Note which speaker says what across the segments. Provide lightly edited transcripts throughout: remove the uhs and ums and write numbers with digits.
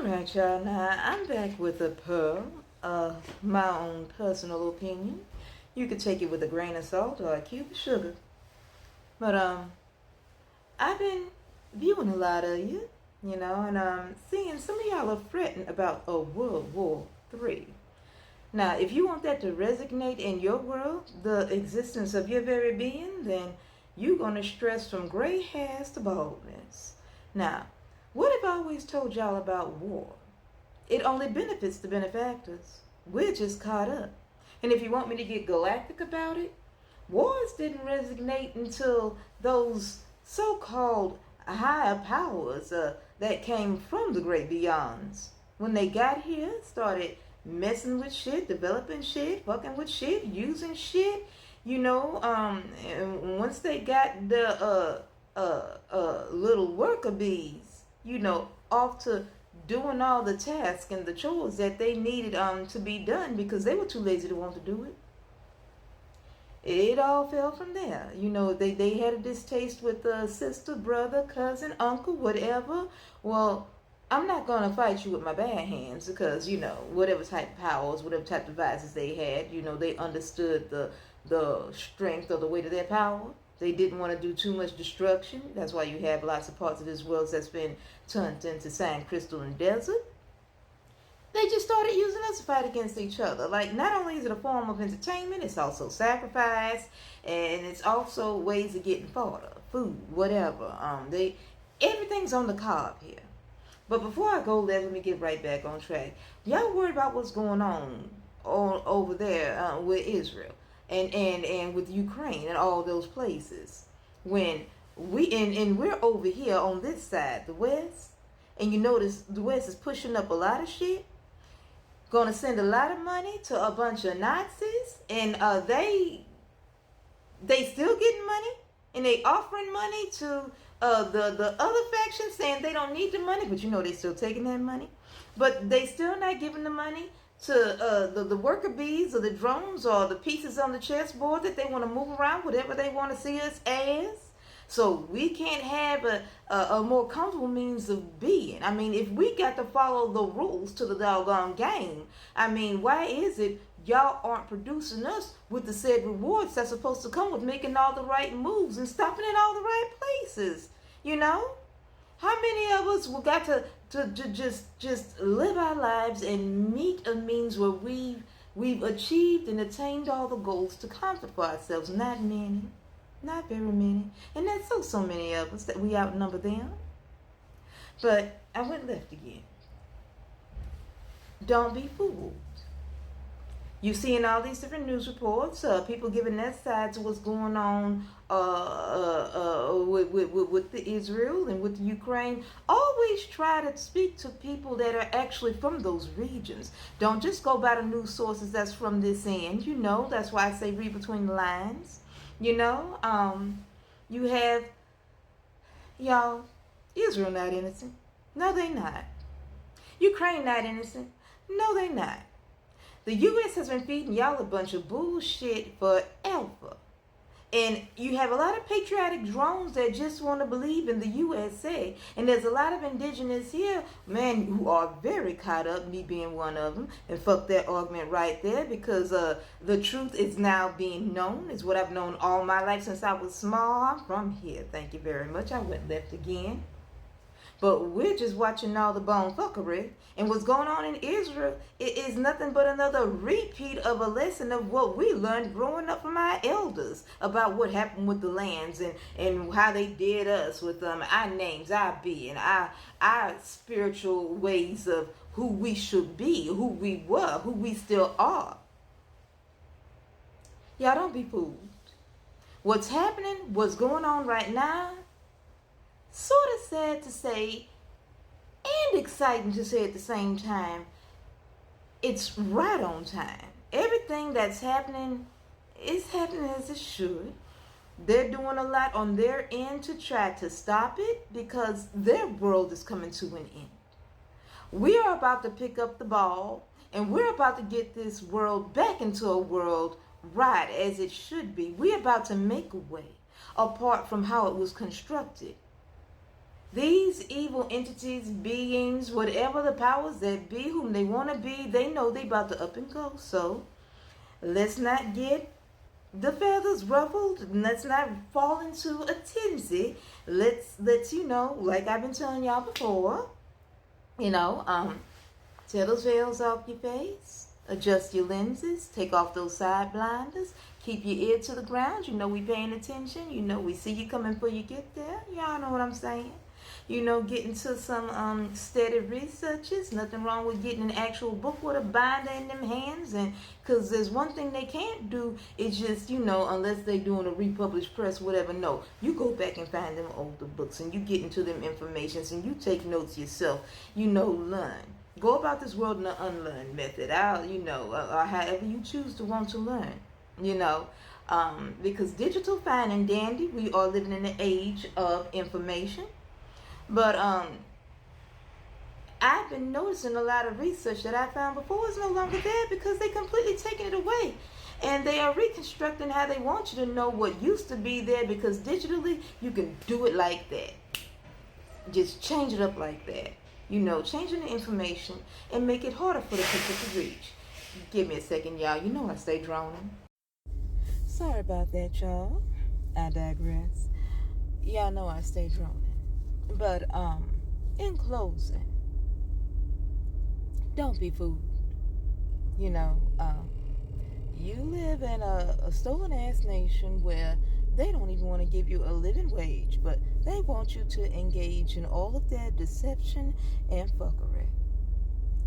Speaker 1: Alright, y'all. Now, I'm back with a pearl of my own personal opinion. You could take it with a grain of salt or a cube of sugar. But, I've been viewing a lot of you, and seeing some of y'all are fretting about a World War III. Now, if you want that to resonate in your world, the existence of your very being, then you're going to stress from gray hairs to baldness. Now, what have I always told y'all about war? It only benefits the benefactors. We're just caught up. And if you want me to get galactic about it, wars didn't resonate until those so-called higher powers that came from the great beyonds, when they got here, started messing with shit, developing shit, fucking with shit, using shit, and once they got the little worker bees, off to doing all the tasks and the chores that they needed to be done because they were too lazy to want to do it. It all fell from there. They had a distaste with sister, brother, cousin, uncle, whatever. Well, I'm not going to fight you with my bad hands because, whatever type of powers, whatever type of devices they had, they understood the strength or the weight of their power. They didn't want to do too much destruction. That's why you have lots of parts of this world that's been turned into sand, crystal, and desert. They just started using us to fight against each other. Like, not only is it a form of entertainment, it's also sacrifice, and it's also ways of getting fodder, food, whatever. Everything's on the carb here. But before I go there, let me get right back on track. Y'all worried about what's going on over there with Israel and with Ukraine and all those places. When we're over here on this side, the West, and you notice the West is pushing up a lot of shit, gonna send a lot of money to a bunch of Nazis, and they still getting money, and they offering money to the other faction, saying they don't need the money, but they still taking that money. But they still not giving the money to the worker bees or the drones or the pieces on the chessboard that they want to move around, whatever they want to see us as. So we can't have a more comfortable means of being. I mean, if we got to follow the rules to the doggone game, I mean, why is it y'all aren't producing us with the said rewards that's supposed to come with making all the right moves and stopping in all the right places? How many of us we got to just live our lives and meet a means where we've achieved and attained all the goals to comfort for ourselves? Not many. Not very many. And that's so many of us that we outnumber them. But I went left again. Don't be fooled. You seeing all these different news reports, people giving their side to what's going on with the Israel and with the Ukraine. Always try to speak to people that are actually from those regions. Don't just go by the news sources that's from this end. That's why I say read between the lines. You have, y'all, Israel not innocent. No, they not. Ukraine not innocent. No, they not. The U.S. has been feeding y'all a bunch of bullshit forever. And you have a lot of patriotic drones that just want to believe in the USA. And there's a lot of indigenous here, man, who are very caught up, me being one of them. And fuck that argument right there, because the truth is now being known. It's what I've known all my life since I was small. I'm from here. Thank you very much. I went left again. But we're just watching all the bone fuckery. And what's going on in Israel, it is nothing but another repeat of a lesson of what we learned growing up from our elders about what happened with the lands and how they did us with our names, our being, our spiritual ways of who we should be, who we were, who we still are. Y'all don't be fooled. What's happening, what's going on right now, sort of sad to say and exciting to say at the same time. It's right on time. Everything that's happening is happening as it should. They're doing a lot on their end to try to stop it because their world is coming to an end. We are about to pick up the ball and we're about to get this world back into a world right as it should be. We're about to make a way apart from how it was constructed. These evil entities, beings, whatever the powers that be, whom they want to be, they know they about to up and go. So let's not get the feathers ruffled. Let's not fall into a tizzy. Let's like I've been telling y'all before, tear those veils off your face. Adjust your lenses. Take off those side blinders. Keep your ear to the ground. We paying attention. We see you coming before you get there. Y'all know what I'm saying. Get into some steady researches. Nothing wrong with getting an actual book with a binder in them hands. And because there's one thing they can't do, it's just, unless they doing a republished press, whatever. No, you go back and find them older books and you get into them informations and you take notes yourself. Learn. Go about this world in the unlearned method. Or however you choose to want to learn. Because digital fine and dandy, we are living in the age of information. But I've been noticing a lot of research that I found before is no longer there because they completely taken it away. And they are reconstructing how they want you to know what used to be there, because digitally you can do it like that. Just change it up like that. Changing the information and make it harder for the people to reach. Give me a second, y'all. I stay droning. Sorry about that, y'all. I digress. Y'all know I stay droning. But in closing, don't be fooled. You live in a stolen ass nation where they don't even want to give you a living wage, but they want you to engage in all of their deception and fuckery.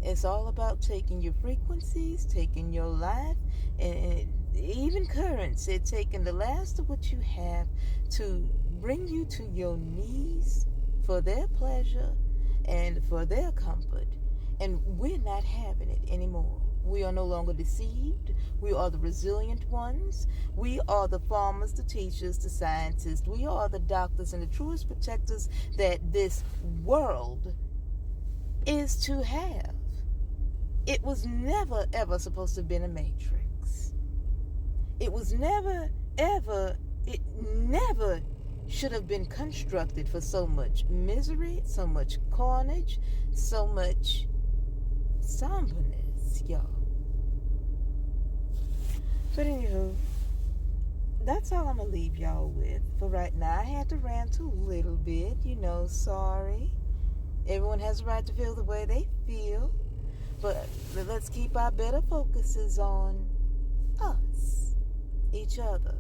Speaker 1: It's all about taking your frequencies, taking your life, and even currency, taking the last of what you have to bring you to your knees for their pleasure and for their comfort. And we're not having it anymore. We are no longer deceived. We are the resilient ones. We are the farmers, the teachers, the scientists. We are the doctors and the truest protectors that this world is to have. It was never, ever supposed to have been a matrix. It was never, ever, it never should have been constructed for so much misery, so much carnage, so much somberness, y'all. But anywho, that's all I'm going to leave y'all with for right now. I had to rant a little bit, sorry. Everyone has a right to feel the way they feel. But let's keep our better focuses on us, each other,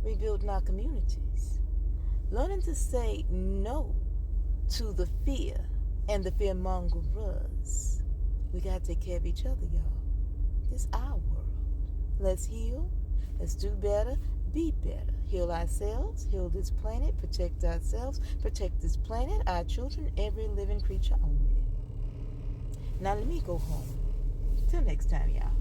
Speaker 1: rebuilding our communities, learning to say no to the fear and the fearmongers. We got to take care of each other, y'all. It's our world. Let's heal. Let's do better. Be better. Heal ourselves. Heal this planet. Protect ourselves. Protect this planet, our children, every living creature on it. Now let me go home. Till next time, y'all.